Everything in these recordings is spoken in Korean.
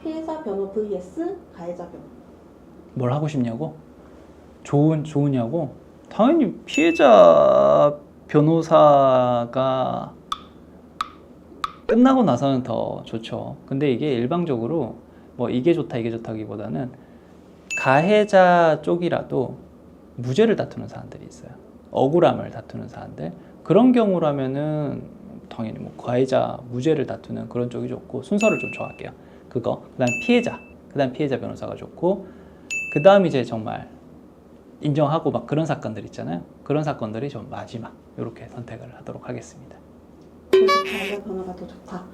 피해자 변호 vs 가해자 변호. 뭘 하고 싶냐고? 좋으냐고? 당연히 피해자 변호사가 끝나고 나서는 더 좋죠. 근데 이게 일방적으로 뭐 이게 좋다 이게 좋다기보다는 가해자 쪽이라도 무죄를 다투는 사람들이 있어요. 억울함을 다투는 사람들. 그런 경우라면은 당연히 뭐 가해자 무죄를 다투는 그런 쪽이 좋고, 순서를 좀 정할게요. 그거 그다음 피해자 변호사가 좋고, 그다음 이제 정말 인정하고 막 그런 사건들 있잖아요. 그런 사건들이 좀 마지막 이렇게 선택을 하도록 하겠습니다. 그래서 가해자 변호가 더 좋다.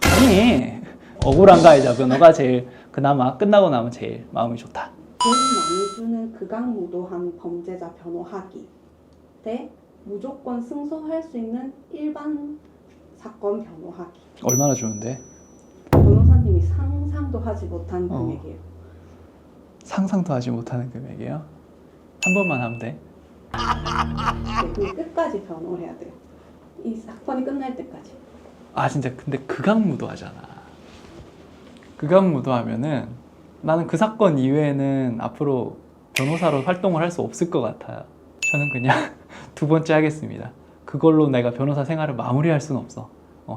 아니, 억울한 가해자 변호가 제일 그나마 끝나고 나면 제일 마음이 좋다. 돈 많이 주는 극악무도한 범죄자 변호하기 대 무조건 승소할 수 있는 일반 사건 변호하기. 얼마나 주는데? 변호사님이 상상도 하지 못한 금액이에요. 상상도 하지 못하는 금액이에요? 한 번만 하면 돼? 네, 근데 끝까지 변호를 해야 돼요. 이 사건이 끝날 때까지. 아 진짜 근데 극악무도하잖아. 극악무도하면은 나는 그 사건 이외에는 앞으로 변호사로 활동을 할 수 없을 것 같아요. 저는 그냥 두 번째 하겠습니다. 그걸로 내가 변호사 생활을 마무리할 수는 없어.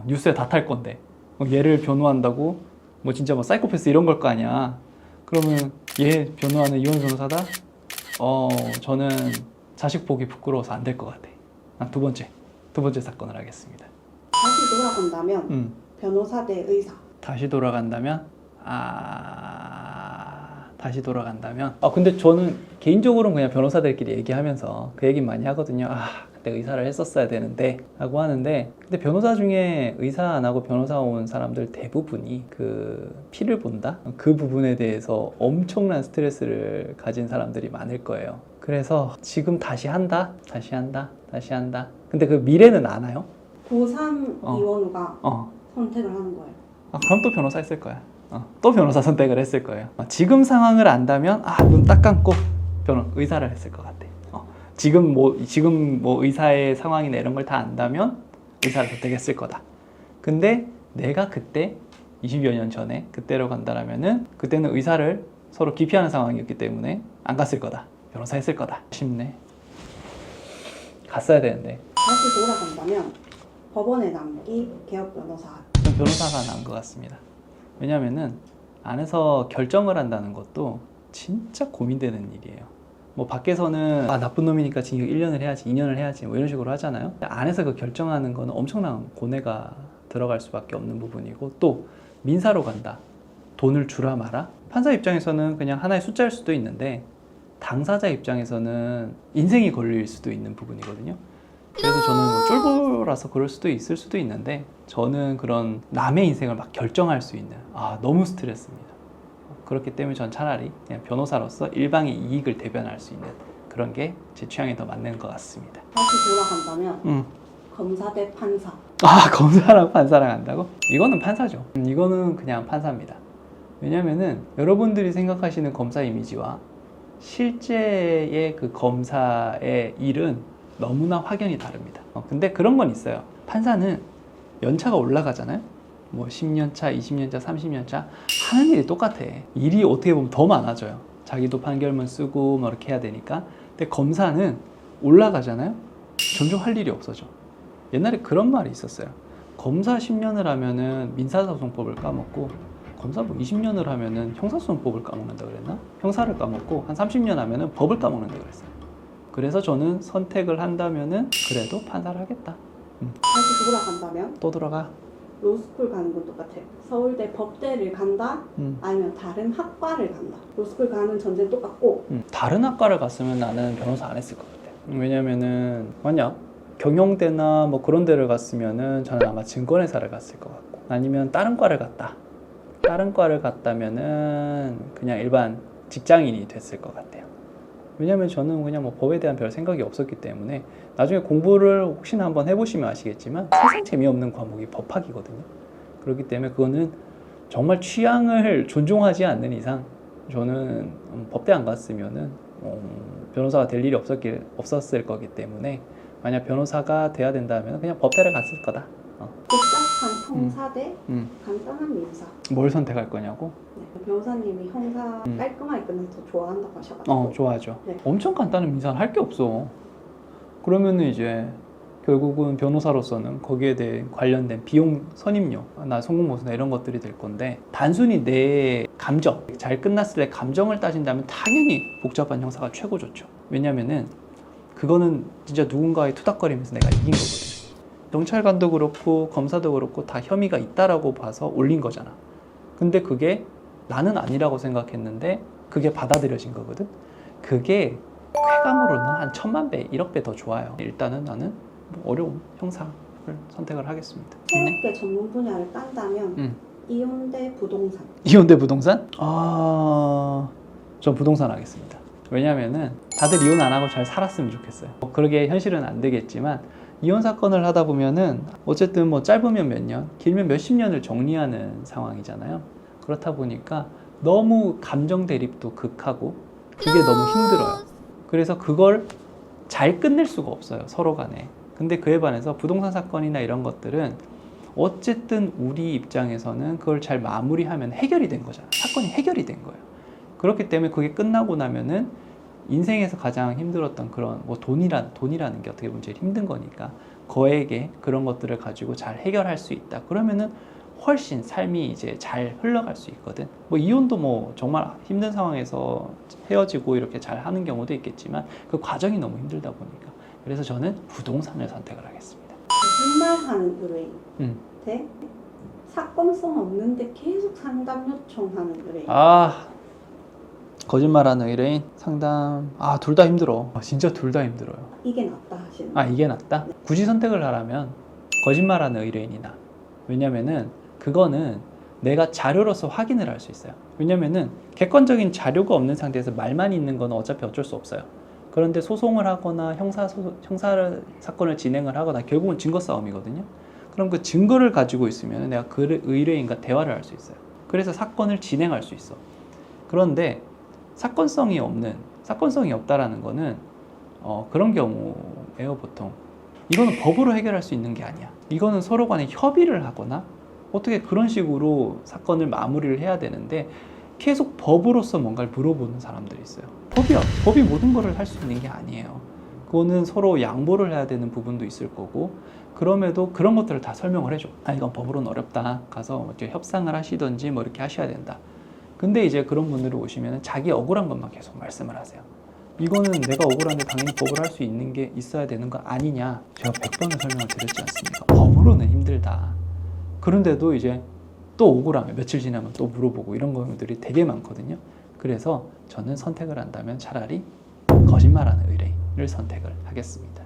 뉴스에 다 탈 건데 얘를 변호한다고 뭐 진짜 뭐 사이코패스 이런 걸 거 아니야. 그러면 얘 변호하는 이혼 변호사다? 저는 자식 보기 부끄러워서 안 될 것 같아. 두 번째 사건을 하겠습니다. 다시 돌아간다면 변호사 대 의사. 다시 돌아간다면? 근데 저는 개인적으로는 그냥 변호사들끼리 얘기하면서 그 얘기 많이 하거든요. 그때 의사를 했었어야 되는데 라고 하는데, 근데 변호사 중에 의사 안 하고 변호사 온 사람들 대부분이 그 피를 본다? 그 부분에 대해서 엄청난 스트레스를 가진 사람들이 많을 거예요. 그래서 지금 다시 한다. 근데 그 미래는 안 와요? 고3 이원우가 선택을 하는 거예요. 그럼 또 변호사 했을 거야. 또 변호사 선택을 했을 거예요. 지금 상황을 안다면 눈 딱 감고 의사를 했을 것 같아. 지금 뭐 의사의 상황이나 이런 걸 다 안다면 의사를 선택했을 거다. 근데 내가 그때 20여 년 전에 그때로 간다라면은 그때는 의사를 서로 기피하는 상황이었기 때문에 안 갔을 거다. 변호사 했을 거다. 아쉽네. 갔어야 되는데. 다시 돌아간다면 법원에 남기, 개업 변호사. 좀 변호사가 나은 것 같습니다. 왜냐면은 안에서 결정을 한다는 것도 진짜 고민되는 일이에요. 뭐 밖에서는 나쁜 놈이니까 징역 1년을 해야지, 2년을 해야지 뭐 이런 식으로 하잖아요. 안에서 그 결정하는 거는 엄청난 고뇌가 들어갈 수밖에 없는 부분이고, 또 민사로 간다. 돈을 주라 마라. 판사 입장에서는 그냥 하나의 숫자일 수도 있는데 당사자 입장에서는 인생이 걸릴 수도 있는 부분이거든요. 그래서 저는 쫄보라서 그럴 수도 있을 수도 있는데, 저는 그런 남의 인생을 막 결정할 수 있는 너무 스트레스입니다. 그렇기 때문에 전 차라리 그냥 변호사로서 일방의 이익을 대변할 수 있는 그런 게 제 취향에 더 맞는 것 같습니다. 다시 돌아간다면 검사 대 판사. 검사랑 판사랑 한다고? 이거는 판사죠. 이거는 그냥 판사입니다. 왜냐면은 여러분들이 생각하시는 검사 이미지와 실제의 그 검사의 일은 너무나 확연히 다릅니다. 근데 그런 건 있어요. 판사는 연차가 올라가잖아요. 뭐 10년 차, 20년 차, 30년 차 하는 일이 똑같아. 일이 어떻게 보면 더 많아져요. 자기도 판결문 쓰고 뭐 이렇게 해야 되니까. 근데 검사는 올라가잖아요. 점점 할 일이 없어져. 옛날에 그런 말이 있었어요. 검사 10년을 하면은 민사소송법을 까먹고, 검사 뭐 20년을 하면은 형사소송법을 까먹는다 그랬나? 형사를 까먹고 한 30년 하면은 법을 까먹는다 그랬어요. 그래서 저는 선택을 한다면은 그래도 판사를 하겠다. 다시 돌아간다면 또 들어가. 로스쿨 가는 건 똑같아요. 서울대 법대를 간다, 아니면 다른 학과를 간다. 로스쿨 가는 전제는 똑같고. 다른 학과를 갔으면 나는 변호사 안 했을 것 같아. 왜냐면은 만약 경영대나 뭐 그런 데를 갔으면은 저는 아마 증권회사를 갔을 것 같고, 아니면 다른 과를 갔다. 다른 과를 갔다면은 그냥 일반 직장인이 됐을 것 같아요. 왜냐면 저는 그냥 뭐 법에 대한 별 생각이 없었기 때문에. 나중에 공부를 혹시나 한번 해보시면 아시겠지만 세상 재미없는 과목이 법학이거든요. 그렇기 때문에 그거는 정말 취향을 존중하지 않는 이상 저는 법대 안 갔으면은 변호사가 될 일이 없었을 거기 때문에, 만약 변호사가 돼야 된다면 그냥 법대를 갔을 거다. 복잡한 형사 대 간단한 민사. 뭘 선택할 거냐고? 네, 변호사님이 형사 깔끔하게 끝내서 더 좋아한다고 하셔가지고. 좋아하죠. 네. 엄청 간단한 민사는 할 게 없어. 그러면은 이제 결국은 변호사로서는 거기에 대해 관련된 비용 선임료, 나 송금보수나 이런 것들이 될 건데, 단순히 내 감정, 잘 끝났을 때 감정을 따진다면 당연히 복잡한 형사가 최고 좋죠. 왜냐면은 그거는 진짜 누군가의 투닥거리면서 내가 이긴 거거든. 경찰관도 그렇고 검사도 그렇고 다 혐의가 있다라고 봐서 올린 거잖아. 근데 그게 나는 아니라고 생각했는데 그게 받아들여진 거거든. 그게 쾌감으로는 한 1000만 배, 1억 배 더 좋아요. 일단은 나는 어려운 형사를 선택을 하겠습니다. 새롭게 전문 분야를 딴다면 이혼 대 부동산. 이혼 대 부동산? 전 부동산 하겠습니다. 왜냐면은 다들 이혼 안 하고 잘 살았으면 좋겠어요. 그러게 현실은 안 되겠지만 이혼 사건을 하다 보면은 어쨌든 뭐 짧으면 몇 년, 길면 몇십 년을 정리하는 상황이잖아요. 그렇다 보니까 너무 감정 대립도 극하고 그게 너무 힘들어요. 그래서 그걸 잘 끝낼 수가 없어요, 서로 간에. 근데 그에 반해서 부동산 사건이나 이런 것들은 어쨌든 우리 입장에서는 그걸 잘 마무리하면 해결이 된 거잖아. 사건이 해결이 된 거예요. 그렇기 때문에 그게 끝나고 나면은 인생에서 가장 힘들었던 그런 뭐 돈이라는 게 어떻게 보면 제일 힘든 거니까 거액의 그런 것들을 가지고 잘 해결할 수 있다. 그러면은 훨씬 삶이 이제 잘 흘러갈 수 있거든. 뭐 이혼도 뭐 정말 힘든 상황에서 헤어지고 이렇게 잘 하는 경우도 있겠지만 그 과정이 너무 힘들다 보니까. 그래서 저는 부동산을 선택을 하겠습니다. 거짓말하는 의뢰인 대 사건성 없는데 계속 상담 요청하는 의뢰인. 거짓말하는 의뢰인, 상담, 둘 다 힘들어. 진짜 둘 다 힘들어요. 이게 낫다 하시는. 이게 낫다? 굳이 선택을 하라면 거짓말하는 의뢰인이나. 왜냐면은 그거는 내가 자료로서 확인을 할 수 있어요. 왜냐면은 객관적인 자료가 없는 상태에서 말만 있는 건 어차피 어쩔 수 없어요. 그런데 소송을 하거나 형사 사건을 진행을 하거나 결국은 증거 싸움이거든요. 그럼 그 증거를 가지고 있으면 내가 그 의뢰인과 대화를 할 수 있어요. 그래서 사건을 진행할 수 있어. 그런데 사건성이 없다라는 거는 그런 경우에요. 보통 이거는 법으로 해결할 수 있는 게 아니야. 이거는 서로 간에 협의를 하거나 어떻게 그런 식으로 사건을 마무리를 해야 되는데 계속 법으로서 뭔가를 물어보는 사람들이 있어요. 법이 모든 거를 할 수 있는 게 아니에요. 그거는 서로 양보를 해야 되는 부분도 있을 거고, 그럼에도 그런 것들을 다 설명을 해줘. 이건 법으로는 어렵다. 가서 이렇게 협상을 하시든지 뭐 이렇게 하셔야 된다. 근데 이제 그런 분들이 오시면 자기 억울한 것만 계속 말씀을 하세요. 이거는 내가 억울한데 당연히 법을 할 수 있는 게 있어야 되는 거 아니냐. 제가 100번을 설명을 드렸지 않습니까? 법으로는 힘들다. 그런데도 이제 또 억울하면 며칠 지나면 또 물어보고 이런 것들이 되게 많거든요. 그래서 저는 선택을 한다면 차라리 거짓말하는 의뢰인을 선택을 하겠습니다.